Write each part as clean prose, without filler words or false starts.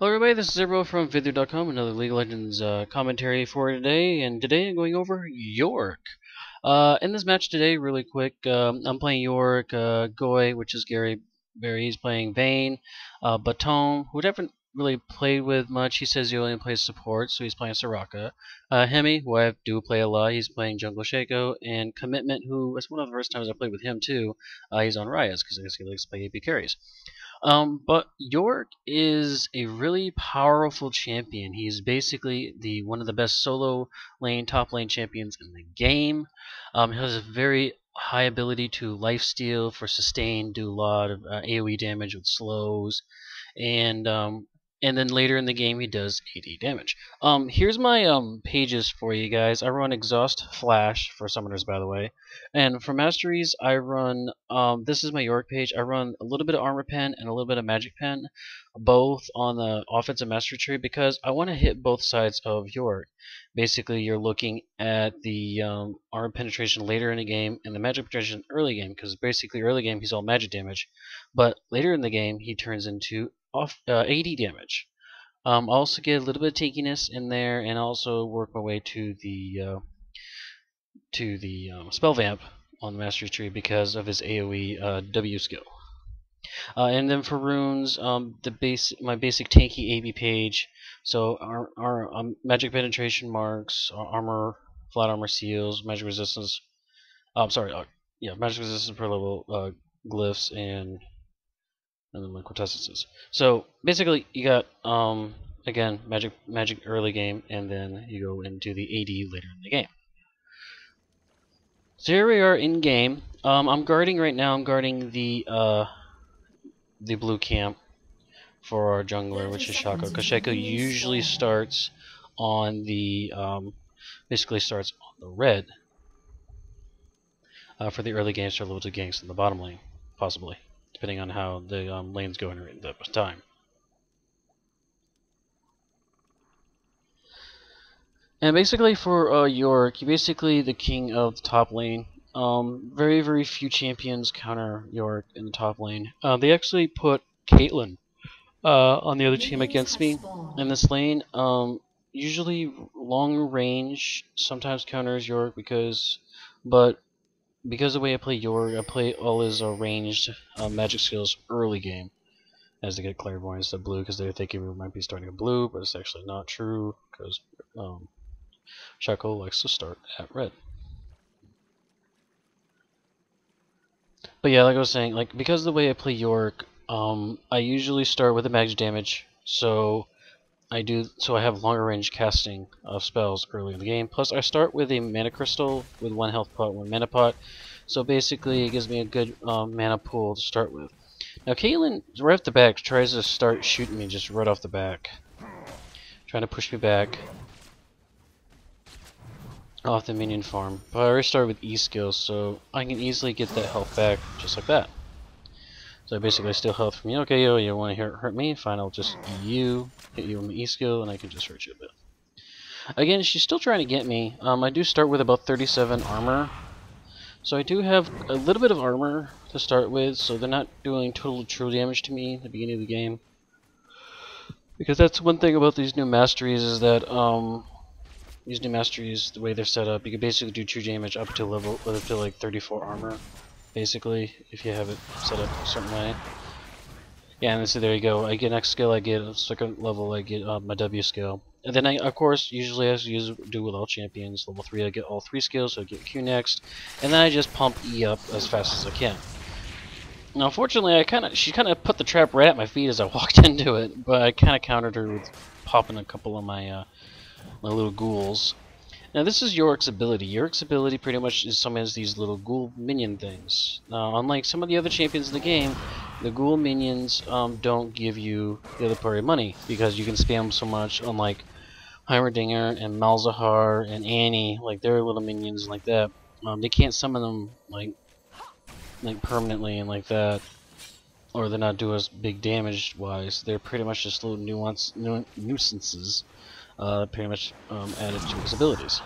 Hello everybody, this is Sabre from Vidhu.com, another League of Legends commentary for today, and today I'm going over Yorick. In this match today, really quick, I'm playing Yorick, Goy, which is Gary Berry, he's playing Vayne, Baton, who I haven't really played with much, he says he only plays support, so he's playing Soraka. Hemi, who I do play a lot, he's playing Jungle Shaco, and Commitment, who was one of the first times I played with him too, he's on Ryas, because I guess he likes to play AP carries. But Yorick is a really powerful champion. He's basically one of the best solo lane, top lane champions in the game. He has a very high ability to lifesteal for sustain, do a lot of AoE damage with slows, and and then later in the game he does AD damage. Here's my pages for you guys. I run Exhaust Flash for summoners, by the way, and for masteries I run. This is my Yorick page. I run a little bit of Armor Pen and a little bit of Magic Pen, both on the offensive mastery tree because I want to hit both sides of Yorick. Basically, you're looking at the armor penetration later in the game and the magic penetration early game, because basically early game he's all magic damage, but later in the game he turns into AD damage. I also get a little bit of tankiness in there, and also work my way to the spell vamp on the mastery tree because of his AoE W skill. And then for runes, my basic tanky AB page. So our magic penetration marks, armor, flat armor seals, magic resistance. Magic resistance per level, glyphs, and then my quintessences. So basically, you got again magic early game, and then you go into the AD later in the game. So here we are in game. I'm guarding right now. I'm guarding the blue camp for our jungler, which is Shaco. Because Shaco usually starts on the basically starts on the red for the early game, start level 2 ganks in the bottom lane, possibly, depending on how the lane's going at that time. And basically for Yorick, you're basically the king of the top lane. Very few champions counter Yorick in the top lane. They actually put Caitlyn on the other team against me in this lane. Usually long range sometimes counters Yorick but because of the way I play Yorick, I play all his ranged magic skills early game, as they get clairvoyance to blue, because they're thinking we might be starting a blue, but it's actually not true, because Shaco likes to start at red. But yeah, like I was saying, like because of the way I play Yorick, I usually start with the magic damage, so I have longer range casting of spells early in the game. Plus, I start with a mana crystal with 1 health pot, 1 mana pot, so basically it gives me a good mana pool to start with. Now, Caitlyn, right off the back, tries to start shooting me just right off the back, trying to push me back off the minion farm. But I already started with E skill, so I can easily get that health back just like that. So I basically steal health from you. Okay, yo, you want to hurt me? Fine, I'll just hit you with my E skill, and I can just hurt you a bit. Again, she's still trying to get me. I do start with about 37 armor. So I do have a little bit of armor to start with, so they're not doing total true damage to me at the beginning of the game. Because that's one thing about these new masteries, is that these new masteries, the way they're set up, you can basically do true damage up to like 34 armor, basically, if you have it set up a certain way. Yeah, and so there you go. I get next skill, I get second level, I get my W skill. And then I, of course, usually as you do with all champions, level 3 I get all 3 skills, so I get Q next. And then I just pump E up as fast as I can. Now, unfortunately, she kind of put the trap right at my feet as I walked into it, but I kind of countered her with popping a couple of my little ghouls. Now this is Yorick's ability. Yorick's ability pretty much summons these little ghoul minion things. Now, unlike some of the other champions in the game, the ghoul minions don't give you the other party money, because you can spam them so much, unlike Heimerdinger and Malzahar and Annie, like their little minions like that. They can't summon them like permanently and like that, or they're not doing as big damage wise. They're pretty much just little nuisances. Pretty much added to his abilities.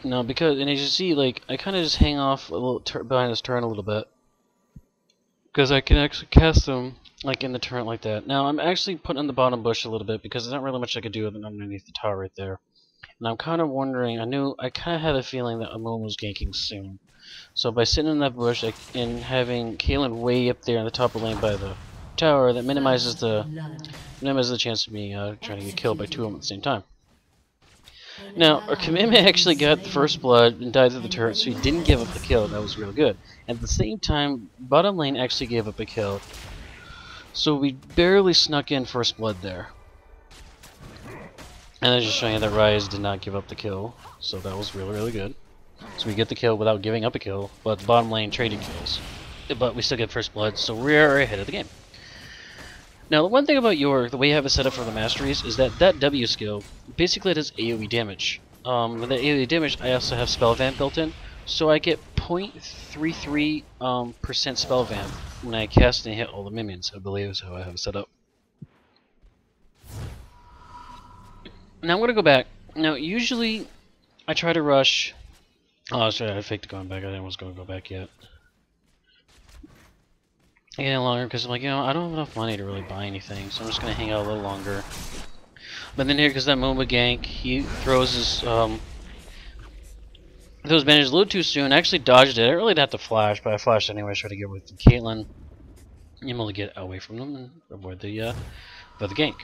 Now, and as you see, like, I kind of just hang off a little behind this turn a little bit, because I can actually cast them like in the turret like that. Now I'm actually putting in the bottom bush a little bit because there's not really much I could do underneath the tower right there. And I'm kind of wondering, I kind of had a feeling that Amun was ganking soon. So by sitting in that bush and having Caitlyn way up there in the top of the lane by the tower, that minimizes the chance of me trying to get killed by two of them at the same time. Now, our commitment actually got the first blood and died through the turret, so he didn't give up the kill. That was real good. At the same time, bottom lane actually gave up a kill. So we barely snuck in first blood there. And that's just showing you that Rise did not give up the kill. So that was really, really good. So we get the kill without giving up a kill, but the bottom lane traded kills. But we still get first blood, so we're ahead of the game. Now, the one thing about Yorick, the way you have it set up for the masteries, is that W skill basically does AoE damage. With the AoE damage, I also have Spell Vamp built in, so I get 0.33% Spell Vamp when I cast and hit all the minions, I believe is how I have it set up. Now I'm going to go back. Now, usually, I try to rush... Oh, sorry, I faked going back. I didn't was going to go back yet. I get longer because I'm like, I don't have enough money to really buy anything, so I'm just going to hang out a little longer. But then here, because that Moomba gank, he throws his, those bandages a little too soon. I actually dodged it. I really didn't have to flash, but I flashed anyway. I tried to get with Caitlyn. I'm able to get away from them and avoid the gank.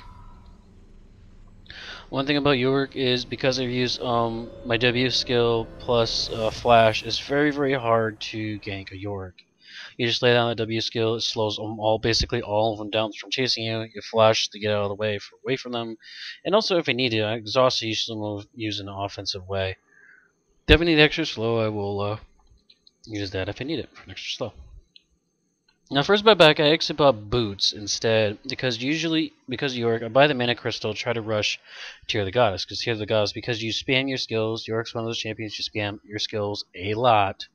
One thing about Yorick is because I use my W skill plus flash, it's very, very hard to gank a Yorick. You just lay down the W skill, it slows them basically all of them down from chasing you. You flash to get out of the way, away from them. And also, if I need to, I exhaust usually use in an offensive way. If I need extra slow, I will use that if I need it for an extra slow. Now, first buy back, I actually bought boots instead, because Yorick, I buy the mana crystal, try to rush Tear the Goddess, because Tear the Goddess, because you spam your skills, Yorick's one of those champions, you spam your skills a lot.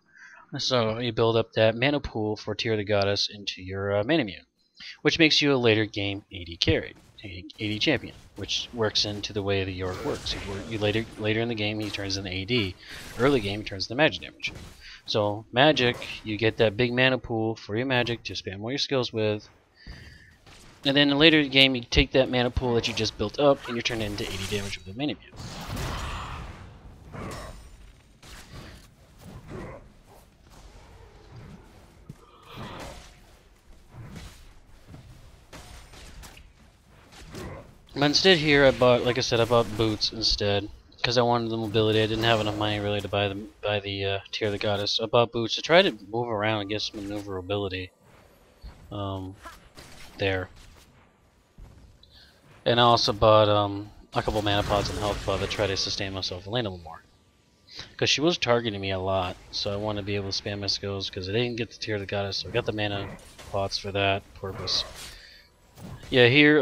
So you build up that mana pool for Tear the Goddess into your mana immune, which makes you a later game AD carry, AD champion, which works into the way that Yorick works. You later in the game he turns into AD, early game he turns into magic damage. So magic, you get that big mana pool for your magic to spam all your skills with, and then in later game you take that mana pool that you just built up and you turn it into AD damage with the mana immune. But instead here, I bought boots instead, because I wanted the mobility. I didn't have enough money really to buy the Tear the Goddess. So I bought boots to try to move around and get some maneuverability. There. And I also bought a couple mana pods and health pod to try to sustain myself and lane a little more. Because she was targeting me a lot, so I wanted to be able to spam my skills because I didn't get the Tear the Goddess, so I got the mana pots for that purpose. Yeah, here,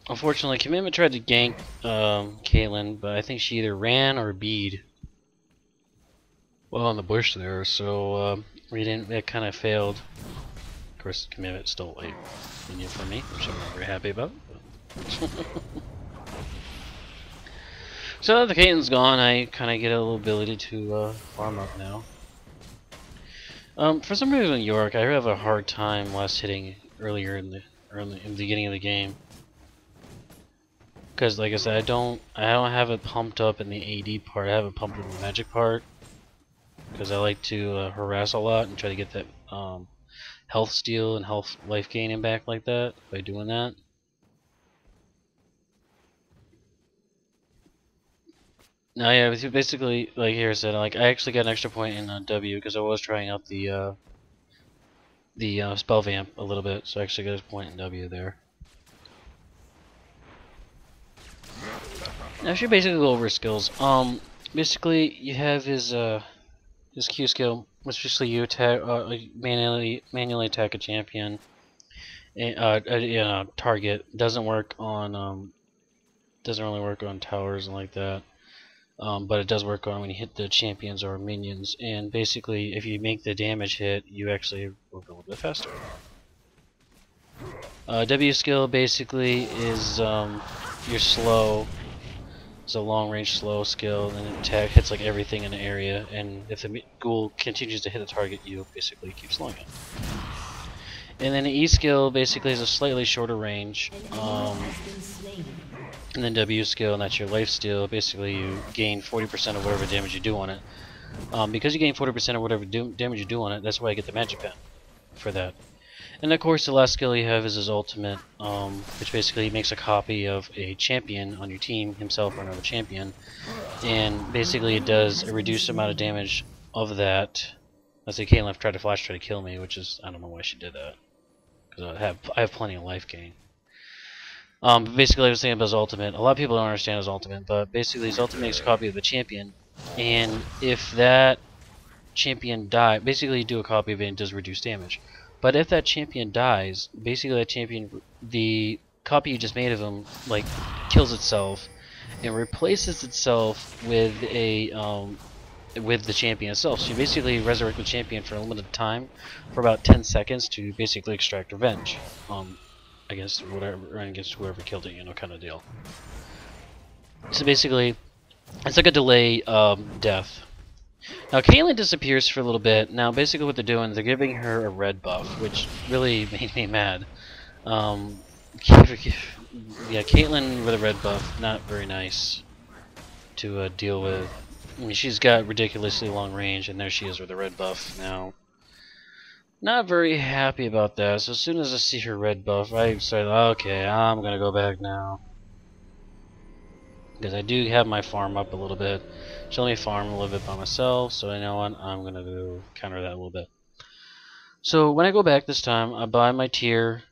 unfortunately, Commitment tried to gank Caitlyn, but I think she either ran or bead well in the bush there, so it kind of failed. Of course, Commitment stole a minion from me, which I'm not very happy about. So now that the Caitlyn's gone, I kind of get a little ability to farm up now. For some reason, Yorick, I have a hard time last hitting earlier in the beginning of the game. Because, like I said, I don't have it pumped up in the AD part. I have it pumped up in the magic part. Because I like to harass a lot and try to get that health steal and health life gaining back like that by doing that. Now, yeah, basically, like here I said, I actually got an extra point in W because I was trying out the spell vamp a little bit, so I actually got a point in W there. Now, I should basically go over his skills. Basically, you have his Q skill, which basically you attack, manually attack a champion, and target. Doesn't work on doesn't really work on towers and like that. But it does work on when you hit the champions or minions. And basically, if you make the damage hit, you actually will go a little bit faster. W skill basically is your slow. It's a long-range slow skill, and it hits like everything in the area. And if the ghoul continues to hit the target, you basically keep slowing it. And then the E skill basically has a slightly shorter range. And then W skill, and that's your life steal. Basically, you gain 40% of whatever damage you do on it. Because you gain 40% of whatever damage you do on it, that's why I get the magic pen for that. And of course, the last skill you have is his ultimate, which basically makes a copy of a champion on your team, himself or another champion. And basically, it does a reduced amount of damage of that. Let's say Caitlyn tried to flash, try to kill me, which is, I don't know why she did that, because I have plenty of life gain. But basically, I was saying about his ultimate. A lot of people don't understand his ultimate, but basically, his ultimate makes a copy of the champion, and if that champion dies, basically, you do a copy of it and it does reduce damage. But if that champion dies, basically, that champion, the copy you just made of him, like, kills itself and replaces itself with a with the champion itself. So you basically resurrect the champion for a limited time, for about 10 seconds, to basically extract revenge. Against whoever killed it, you know, kind of deal. So basically, it's like a delay death. Now Caitlyn disappears for a little bit. Now basically what they're doing, they're giving her a red buff, which really made me mad. Yeah, Caitlyn with a red buff, not very nice to deal with. I mean, she's got ridiculously long range, and there she is with a red buff now. Not very happy about that, so as soon as I see her red buff, I said, okay, I'm gonna go back now. Because I do have my farm up a little bit. She let me farm a little bit by myself, so I know what I'm gonna do, counter that a little bit. So when I go back this time, I buy my tier.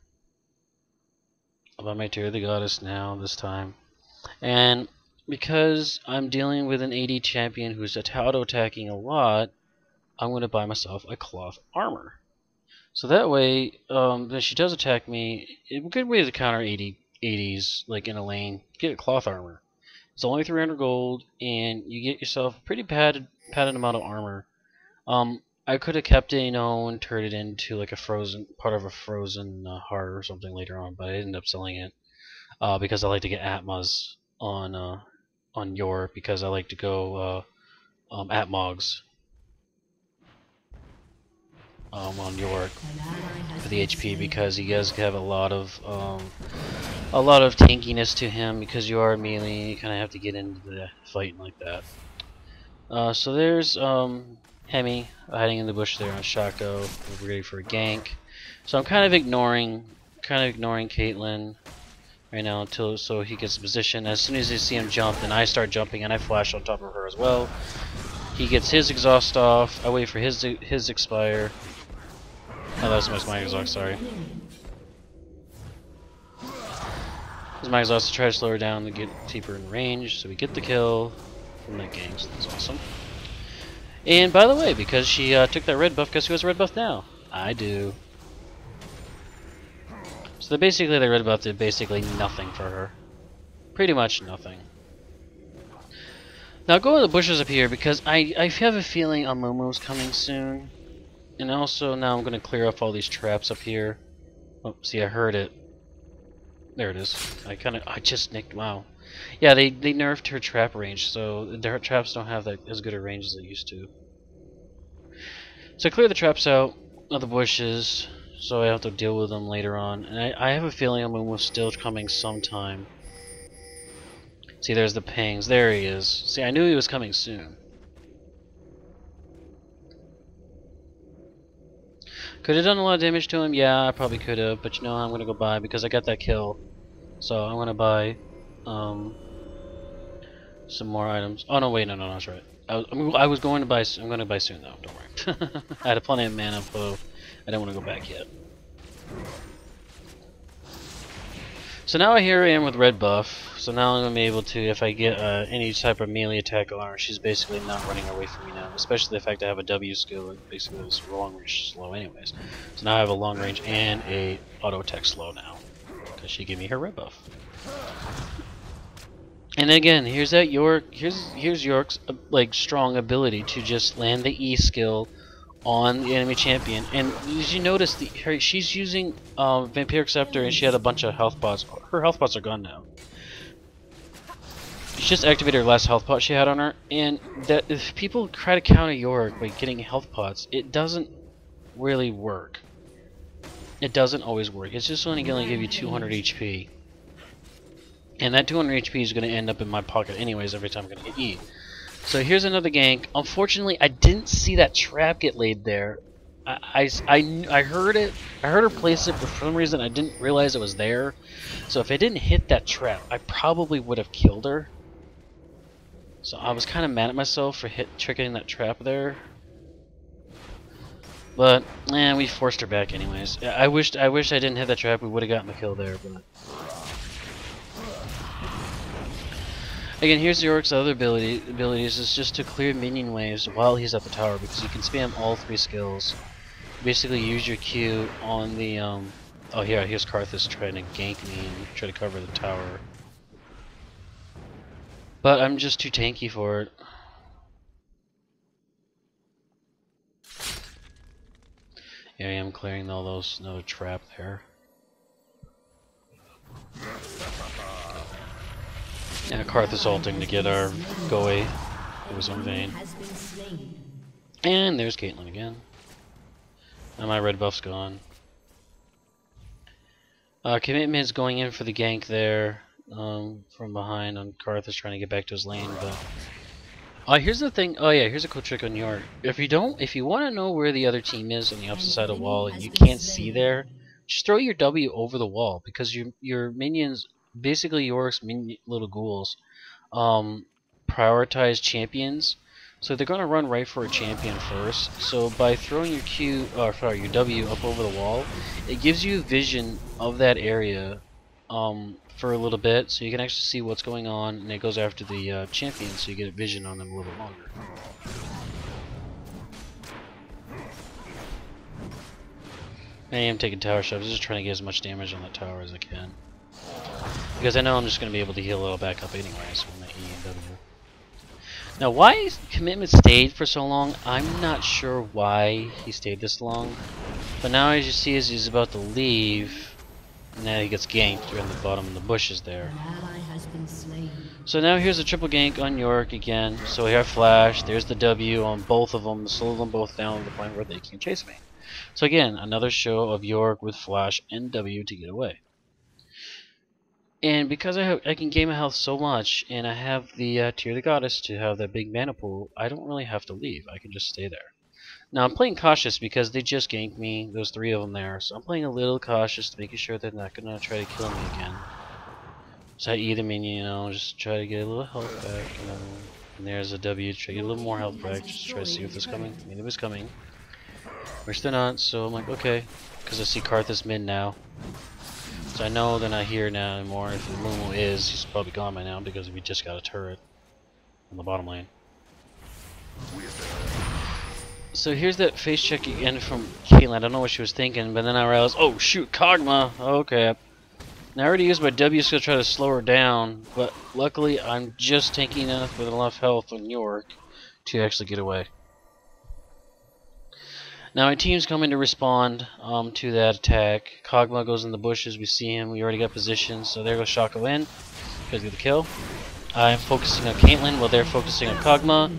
I'll buy my tier of the goddess now, this time. And because I'm dealing with an AD champion who's auto-attacking a lot, I'm gonna buy myself a cloth armor. So that way, when she does attack me, a good way to counter 80s, like in a lane, get a cloth armor. It's only 300 gold, and you get yourself a pretty padded amount of armor. I could have kept it, you know, and turned it into like part of a frozen heart or something later on, but I ended up selling it because I like to get Atmas on Yorick, because I like to go Atmogs. On Yorick for the HP, because he does have a lot of tankiness to him, because you are melee, you kind of have to get into the fight like that. So there's Hemi hiding in the bush there on Shaco, ready for a gank. So I'm kind of ignoring Caitlyn right now so he gets a position. As soon as I see him jump, then I start jumping and I flash on top of her as well. He gets his exhaust off. I wait for his expire. Oh, that was my exhaust, sorry. This is my exhaust to try to slow her down to get deeper in range, so we get the kill from that gang, so that's awesome. And by the way, because she took that red buff, guess who has a red buff now? I do. So basically the red buff did basically nothing for her. Pretty much nothing. Now go in the bushes up here, because I have a feeling Amumu's coming soon. And also now I'm going to clear up all these traps up here. Oh, see, I heard it. There it is. I just nicked, wow. Yeah, they nerfed her trap range, so their traps don't have as good a range as they used to. So I clear the traps out of the bushes, so I have to deal with them later on. And I have a feeling Amumu's still coming sometime. See, there's the pings. There he is. See, I knew he was coming soon. Could have done a lot of damage to him? Yeah, I probably could have, but you know, I'm gonna go buy, because I got that kill. So I'm gonna buy some more items. Oh no, wait, no, that's right. I was going to buy. I'm gonna buy soon though. Don't worry. I had plenty of mana, so I didn't want to go back yet. So now here I am with red buff. So now I'm gonna be able to, if I get any type of melee attack on, she's basically not running away from me now. Especially the fact I have a W skill that basically is long range slow anyways. So now I have a long range and a auto attack slow now, because she gave me her red buff. And again, here's that Yorick. Here's Yorick's like strong ability to just land the E skill on the enemy champion. And as you notice, she's using Vampiric Scepter, and she had a bunch of health pots. Her health pots are gone now. She just activated her last health pot she had on her, and that if people try to counter Yorick by getting health pots, it doesn't really work. it doesn't always work. It's just only going to give you 200 HP. And that 200 HP is going to end up in my pocket anyways every time I'm going to hit E. So here's another gank. Unfortunately, I didn't see that trap get laid there. I heard it. I heard her place it, but for some reason I didn't realize it was there. So if I didn't hit that trap, I probably would have killed her. So I was kind of mad at myself for triggering that trap there. But we forced her back anyways. I wish I didn't hit that trap. We would have gotten the kill there, but. Again, here's Yorick's other abilities is just to clear minion waves while he's at the tower, because you can spam all 3 skills. Basically use your Q on the oh yeah, here's Karthus trying to gank me and try to cover the tower. But I'm just too tanky for it. Here I am clearing all those, another trap there. Yeah, Karthus ulting to get our go away. It was in vain. And there's Caitlyn again. And my red buff's gone. Commitment's going in for the gank there from behind on Karthus trying to get back to his lane, but here's the thing. Oh yeah, here's a cool trick on Yorick. If you want to know where the other team is on the opposite side of the wall and you can't see there, just throw your W over the wall, because your minions, basically Yorick's little ghouls, prioritize champions. So they're going to run right for a champion first. So by throwing your W up over the wall, it gives you vision of that area for a little bit, so you can actually see what's going on, and it goes after the champion, so you get vision on them a little bit longer. I am taking tower shoves, just trying to get as much damage on that tower as I can, because I know I'm just going to be able to heal it all back up anyways with my E and W. Now, why Commitment stayed for so long, I'm not sure why he stayed this long. But now, as you see, as he's about to leave, now he gets ganked around the bottom of the bushes there. So now here's a triple gank on Yorick again. So we have Flash, there's the W on both of them, slow them both down to the point where they can't chase me. So again, another show of Yorick with Flash and W to get away. And because I can gain my health so much, and I have the Tear of the Goddess to have that big mana pool, I don't really have to leave. I can just stay there. Now I'm playing cautious because they just ganked me. There's 3 of them there, so I'm playing a little cautious, making sure they're not gonna try to kill me again. So I either mean, just try to get a little health back, And there's a W to try to get a little more health back, just try to see if it's coming. I mean, it was coming, which they're not. So I'm like, okay, because I see Karthus mid now. So I know they're not here now anymore. If the Mumu is, he's probably gone by now because we just got a turret on the bottom lane. So here's that face check again from Caitlyn. I don't know what she was thinking, but then I realized, oh shoot, Kog'Maw! Okay. Now I already used my W skill to try to slow her down, but luckily I'm just tanky enough with enough health on Yorick to actually get away. Now my team's coming to respond to that attack. Kog'Maw goes in the bushes, we see him, we already got positioned, so there goes Shaco in. Goes get the kill. I'm focusing on Caitlyn while they're focusing on Kog'Maw.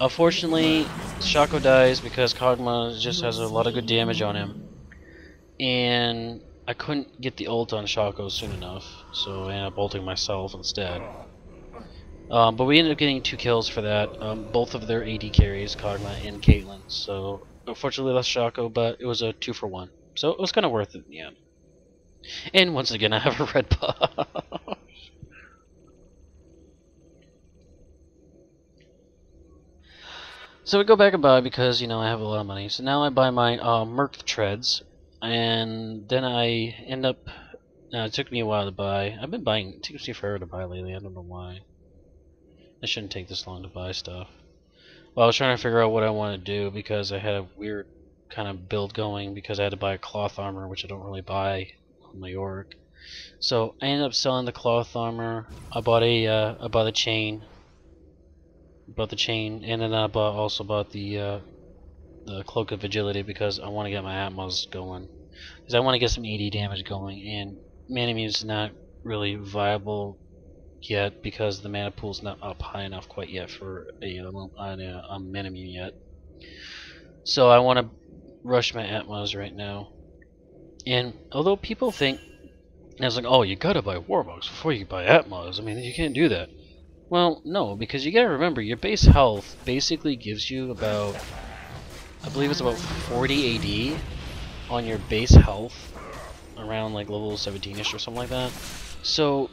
Unfortunately, Shaco dies because Kog'Maw just has a lot of good damage on him. And I couldn't get the ult on Shaco soon enough, so I ended up ulting myself instead. But we ended up getting 2 kills for that, both of their AD carries, Kog'Maw and Caitlyn. So unfortunately lost Shaco, but it was a 2-for-1. So it was kind of worth it in the end. And once again, I have a red buff. So we go back and buy because, I have a lot of money. So now I buy my Merc Treads, and then I end up... it took me a while to buy. I've been buying... It takes me forever to buy lately, I don't know why. It shouldn't take this long to buy stuff. Well, I was trying to figure out what I want to do because I had a weird kind of build going because I had to buy a cloth armor, which I don't really buy on my Yorick. So I ended up selling the cloth armor. I bought a chain. Bought the chain, and then I also bought the Cloak of Agility because I want to get my Atmos going. Because I want to get some AD damage going, and Manamune is not really viable yet because the mana pool's not up high enough quite yet for a Manamune yet. So I want to rush my Atmos right now. And although people think, and it's like, oh, you gotta buy Warbucks before you buy Atmos. I mean, you can't do that. Well, no, because you gotta remember, your base health basically gives you about, I believe it's about 40 AD on your base health, around like level 17ish or something like that. So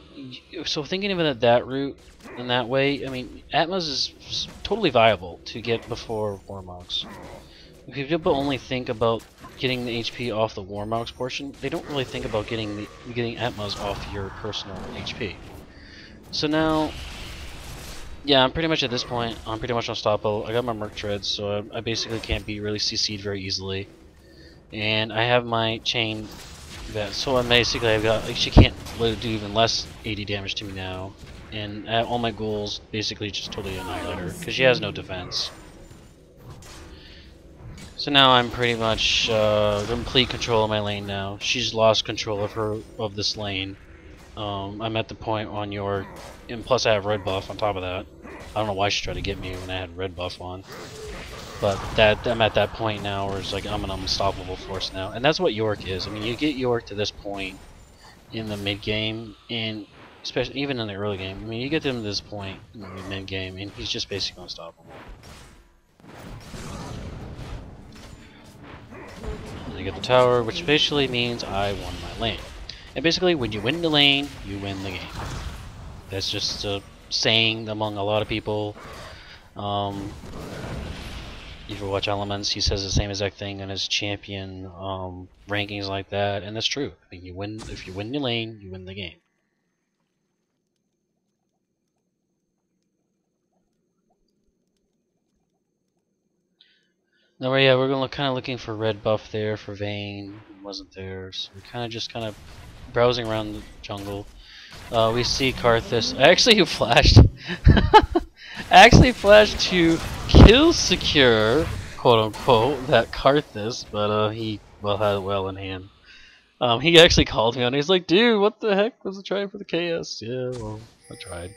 thinking of it at that route, in that way, I mean, Atmos is totally viable to get before Warmogs. If people only think about getting the HP off the Warmogs portion, they don't really think about getting Atmos off your personal HP. So now, yeah, I'm pretty much at this point, I'm pretty much unstoppable. I got my Merc Treads, so I basically can't be really CC'd very easily. And I have my chain that, so I'm basically, I've got, like, she can't do even less 80 damage to me now. And all my ghouls basically just totally annihilate her, because she has no defense. So now I'm pretty much complete control of my lane now. She's lost control of this lane. I'm at the point on Yorick, and plus I have red buff on top of that. I don't know why she tried to get me when I had red buff on. But I'm at that point now where it's like I'm an unstoppable force now. And that's what Yorick is. I mean, you get Yorick to this point in the mid game, and especially even in the early game. I mean, you get him to this point in the mid game, and he's just basically unstoppable. And I get the tower, which basically means I won my lane. And basically, when you win the lane, you win the game. That's just a saying among a lot of people. If you watch Elements, he says the same exact thing in his champion rankings like that, and that's true. I mean, if you win your lane, you win the game. Now, yeah, we're kind of looking for red buff there for Vayne. It wasn't there, so we're kind of browsing around the jungle. We see Karthus. Actually, he flashed. Actually flashed to kill secure, quote unquote, that Karthus, but he had it well in hand. He actually called me on it. He's like, dude, what the heck was I trying for the KS? Yeah, well, I tried.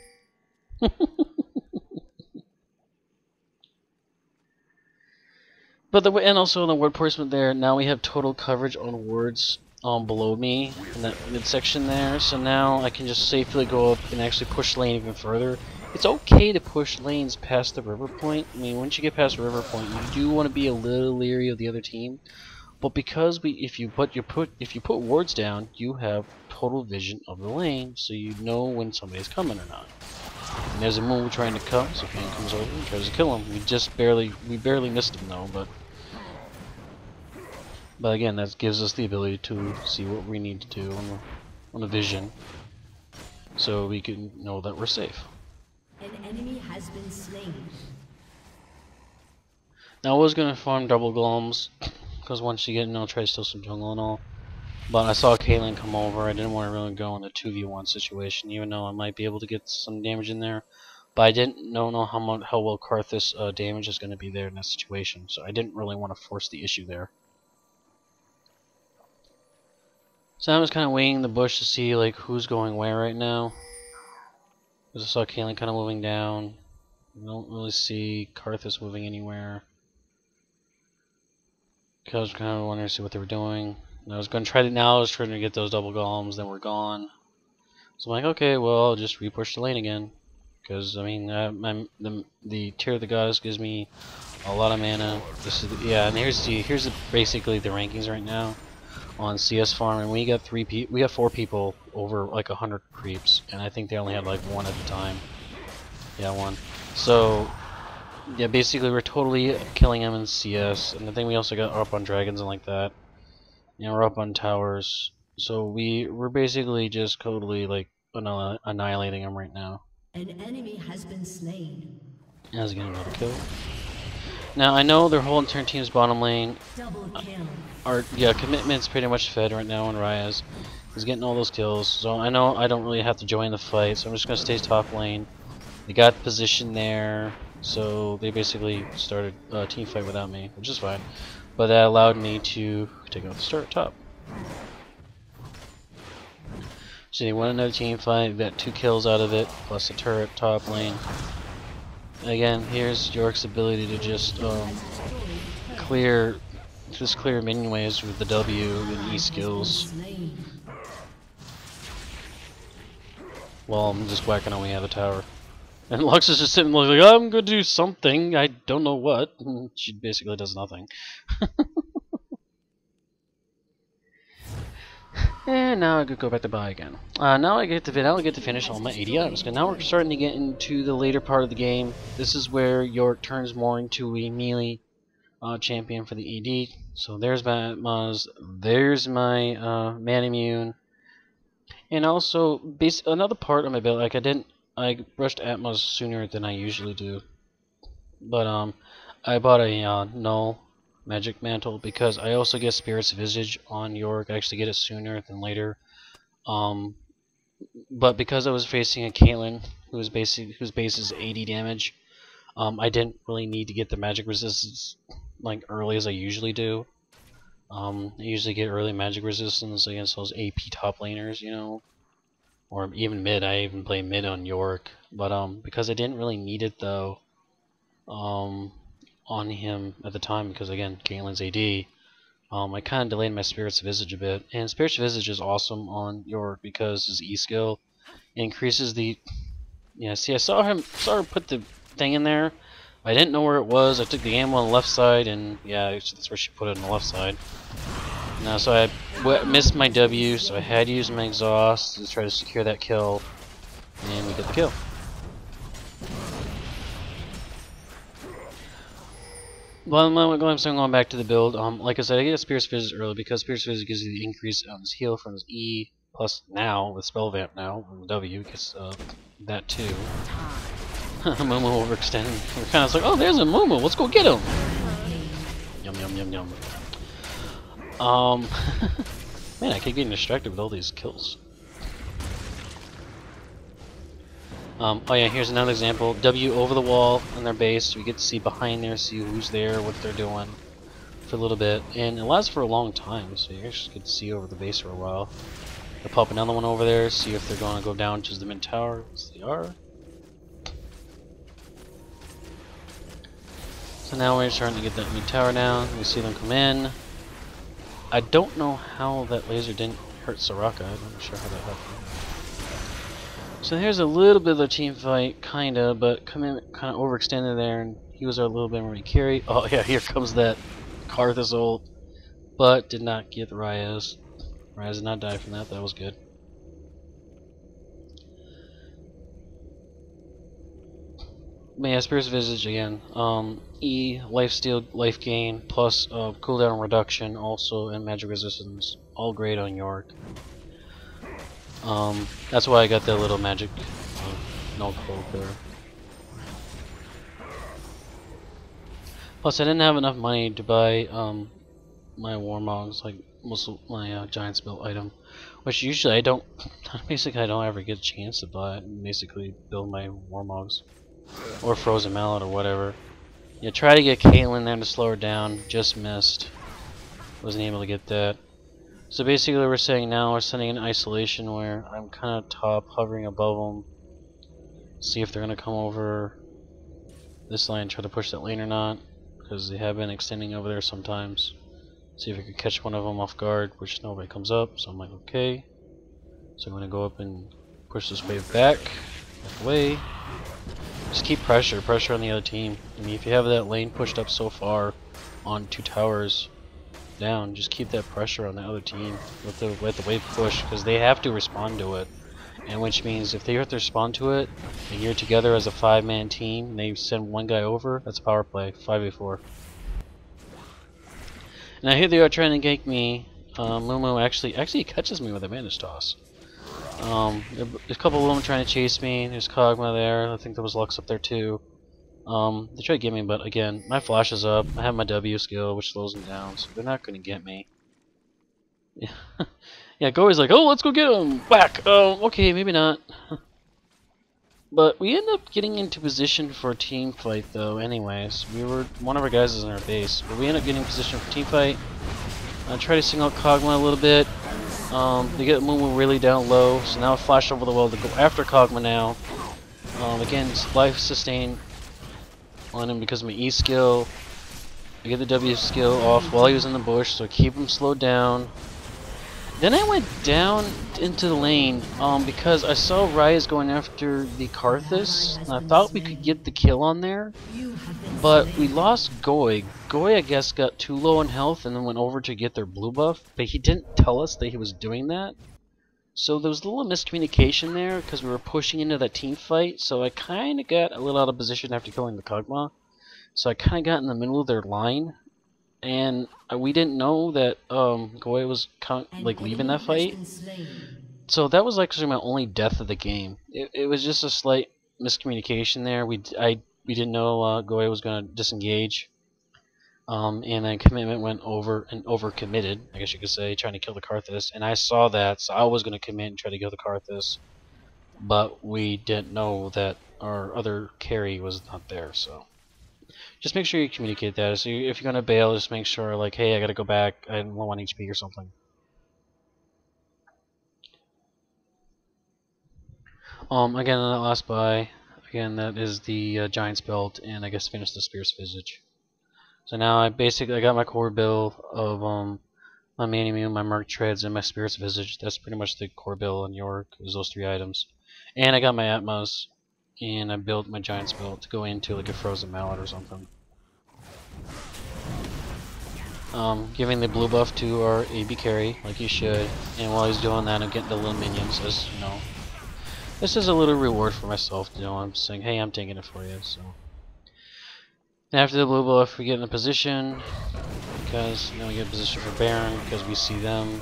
But and also in the word placement there, now we have total coverage on words below me in that midsection there. So now I can just safely go up and actually push lane even further. It's okay to push lanes past the river point. I mean, once you get past the river point, you do want to be a little leery of the other team. But because if you put wards down, you have total vision of the lane, so you know when somebody's coming or not. And there's a Moon trying to come, so Kane comes over and tries to kill him. We barely missed him though, but again, that gives us the ability to see what we need to do on the vision, so we can know that we're safe. An enemy has been slain. Now I was gonna farm double golems, because once you get in, I'll try to steal some jungle and all. But I saw Caitlyn come over. I didn't want to really go in a 2v1 situation, even though I might be able to get some damage in there. But I didn't know how well Karthus damage is going to be there in that situation, so I didn't really want to force the issue there. So I'm just kind of waiting the bush to see like who's going where right now. Because I saw Caitlyn kind of moving down. I don't really see Karthus moving anywhere. Because I was kind of wondering to see what they were doing. And I was going to try to trying to get those double golems, then we're gone. So I'm like, okay, well, I'll just repush the lane again. Because, I mean, the Tear of the Goddess gives me a lot of mana. This is and here's basically the rankings right now on CS farm, and we got 4 people over like 100 creeps, and I think they only had like 1 at the time. Yeah, 1. So yeah, basically we're totally killing them in CS, and I think we also got up on dragons and like that. And we're up on towers, so we're basically just totally like annihilating them right now. An enemy has been slain. Yeah, I was getting another kill. Now I know their whole entire team's bottom lane. Double kill. Our commitment's pretty much fed right now on Ryaz. He's getting all those kills, so I know I don't really have to join the fight, so I'm just gonna stay top lane. They got position there, so they basically started a team fight without me, which is fine. But that allowed me to take out the start top. So they won another team fight, got 2 kills out of it, plus a turret top lane. Again, here's Yorick's ability to just clear just clear minion waves with the W and E skills. While I'm just whacking away at the tower. And Lux is just sitting there like, I'm gonna do something, I don't know what. And she basically does nothing. And now I could go back to buy again. Now I get to finish all my 80 items. And now we're starting to get into the later part of the game. This is where Yorick turns more into a melee champion for the AD. So there's my Maz, there's my Man Immune. And also, another part of my build, like I rushed Atmos sooner than I usually do. But I bought a null magic mantle because I also get Spirit's Visage on Yorick. I actually get it sooner than later. But because I was facing a Caitlyn whose base is 80 damage, I didn't really need to get the magic resistance like early as I usually do. I usually get early magic resistance against those AP top laners, you know, or even mid. I even play mid on Yorick, but because I didn't really need it though, on him at the time because again Caitlin's AD, I kind of delayed my Spirit's Visage a bit, and Spirit's Visage is awesome on Yorick because his E skill increases the. Yeah, see, I saw her put the thing in there. I didn't know where it was. I took the ammo on the left side, and yeah, that's where she put it on the left side. Now, so I missed my W, so I had to use my exhaust to try to secure that kill, and we get the kill. Well, I'm going back to the build. Like I said, I get a Spirit's Visage early because Spirit's Visage gives you the increase on his heal from his E, plus now with Spell Vamp now with W gets that too. Momo overextending. We're kind of like, oh, there's a Momo. Let's go get him. Yum yum yum yum. Man, I keep getting distracted with all these kills. Oh yeah, here's another example. W over the wall in their base. We get to see behind there, see who's there, what they're doing for a little bit. And it lasts for a long time, so you actually get to see over the base for a while. They'll pop another one over there, see if they're going to go down to the mid tower. Yes, they are. So now we're starting to get that mid tower down. We see them come in. I don't know how that laser didn't hurt Soraka. I'm not sure how that happened. So here's a little bit of a team fight, kinda, but kind of overextended there, and he was our little bit more carry. Oh yeah, here comes that Karthus ult, but did not get the Ryaz. Ryaz did not die from that. That was good. But yeah, Spirit's Visage again. E, lifesteal, life gain, plus cooldown reduction, also, and magic resistance. All great on Yorick. That's why I got that little magic null cloak there. Plus, I didn't have enough money to buy my Warmogs, like most of my Giant's build item, which usually I don't. Basically, I don't ever get a chance to buy it and basically build my Warmogs or Frozen Mallet or whatever. Yeah, try to get Caitlyn there to slow her down. Just missed. Wasn't able to get that. So basically we're saying now we're sending an isolation where I'm kind of top, hovering above them. See if they're going to come over this lane, try to push that lane or not. Because they have been extending over there sometimes. See if I could catch one of them off guard, which nobody comes up. So I'm like, okay. So I'm going to go up and push this wave back away. Just keep pressure on the other team. I mean, if you have that lane pushed up so far on 2 towers down, just keep that pressure on the other team with the wave push, because they have to respond to it. And which means if they have to respond to it, and you're together as a 5-man team, and they send one guy over, that's power play, 5v4. Now here they are trying to gank me. Mumu actually catches me with a Mantis Toss. There's a couple of them trying to chase me. There's Kog'Maw there. I think there was Lux up there too. They try to get me, but again, my flash is up. I have my W skill, which slows them down, so they're not going to get me. Yeah, yeah. Gory's like, oh, let's go get him. Whack. Okay, maybe not. But we end up getting into position for a team fight, though. Anyways, one of our guys is in our base, but we end up getting in position for team fight. I try to single out Kog'Maw a little bit. They get Mumu really down low, so now I flash over the wall to go after Kog'Maw now. Again, life sustain on him because of my E skill. I get the W skill off while he was in the bush, so I keep him slowed down. Then I went down into the lane because I saw Ryze going after the Karthus, and I thought we could get the kill on there, but we lost Goy. Goy, I guess, got too low in health and then went over to get their blue buff, but he didn't tell us that he was doing that. So there was a little miscommunication there because we were pushing into that team fight, so I kind of got a little out of position after killing the Kog'Maw. So I kind of got in the middle of their line, and we didn't know that Goy was like leaving that fight. So that was actually my only death of the game. It was just a slight miscommunication there. We didn't know Goy was going to disengage. And then commitment went over and overcommitted, I guess you could say, trying to kill the Karthus. And I saw that, so I was going to commit and try to kill the Karthus. But we didn't know that our other carry was not there, so. Just make sure you communicate that. So if you're going to bail, just make sure, like, hey, I got to go back, I don't want HP or something. Again, on that last buy, again, that is the Giant's Belt, and I guess finish the Spear's Visage. So now I got my core build of my Mani Immune, my Merc Treads, and my Spirit's Visage. That's pretty much the core build on Yorick, is those 3 items. And I got my Atmos, and I built my Giant's Belt to go into like a Frozen Mallet or something. Giving the blue buff to our AB carry, like you should, and while he's doing that, I'm getting the little minions, as you know. This is a little reward for myself, you know, I'm saying, hey, I'm taking it for you, so. And after the blue buff, we get in a position, because now we get a position for Baron, because we see them.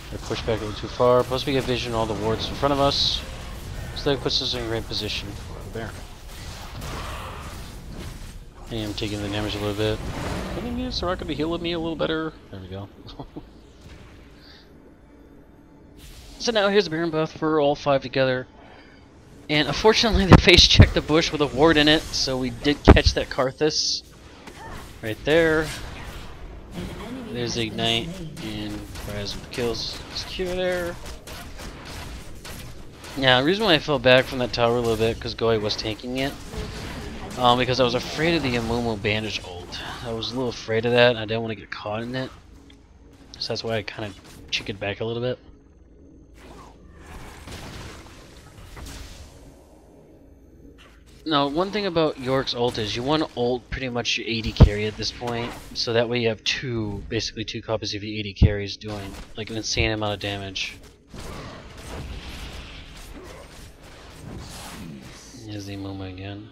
They're pushed back a little too far, plus we get vision of all the wards in front of us, so that puts us in a great position for the Baron. And I'm taking the damage a little bit. I think Soraka to heal me a little better. There we go. So now here's the Baron buff for all 5 together. And unfortunately they face checked the bush with a ward in it, so we did catch that Karthus. Right there. There's the Ignite, and Rise with the kills. Secure there. Now, the reason why I fell back from that tower a little bit, because Goy was tanking it. Because I was afraid of the Amumu bandage ult. I was a little afraid of that, and I didn't want to get caught in it. So that's why I kind of chickened back a little bit. Now, one thing about Yorick's ult is you want to ult pretty much your AD carry at this point, so that way you have basically two copies of your AD carries doing like an insane amount of damage. Here's the Amumu again.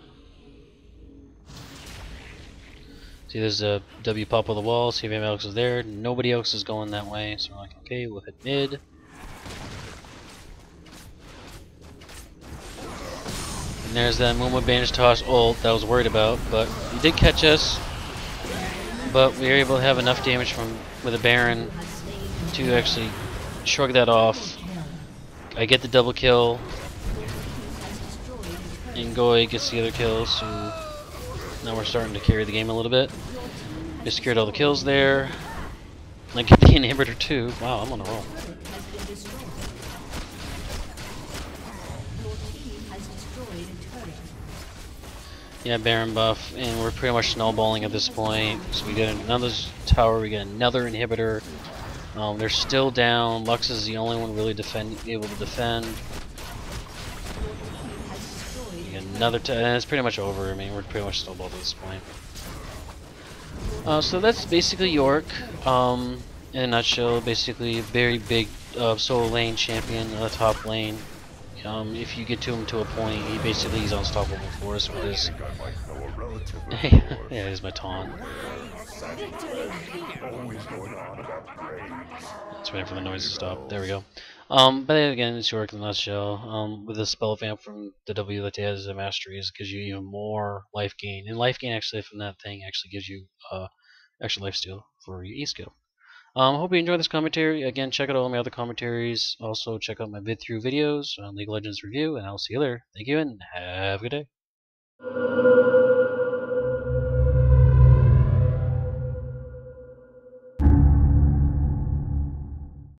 See, there's a W pop on the wall, see if anybody else is there. Nobody else is going that way, so we're like, okay, we'll hit mid. And there's that Amumu bandage toss ult that I was worried about, but he did catch us. But we were able to have enough damage with a Baron to actually shrug that off. I get the double kill, and Goy gets the other kill, so now we're starting to carry the game a little bit. Just secured all the kills there. I get the inhibitor too. Wow, I'm on a roll. Yeah, Baron buff, and we're pretty much snowballing at this point. So we get another tower, we get another inhibitor. They're still down. Lux is the only one really able to defend. We get another, and it's pretty much over. I mean, we're pretty much snowballed at this point. So that's basically Yorick. In a nutshell, basically a very big solo lane champion on the top lane. If you get to him to a point, he's unstoppable for us with his. Yeah, here's my taunt. Just waiting for the noise to stop. There we go. But again, it's Yorick in a nutshell. With the spell vamp from the W that he has as a mastery, it gives you even more life gain. And life gain actually from that thing actually gives you extra life steal for your E skill. Hope you enjoyed this commentary. Again, check out all my other commentaries. Also, check out my vid through videos on League of Legends review, and I'll see you there. Thank you, and have a good day.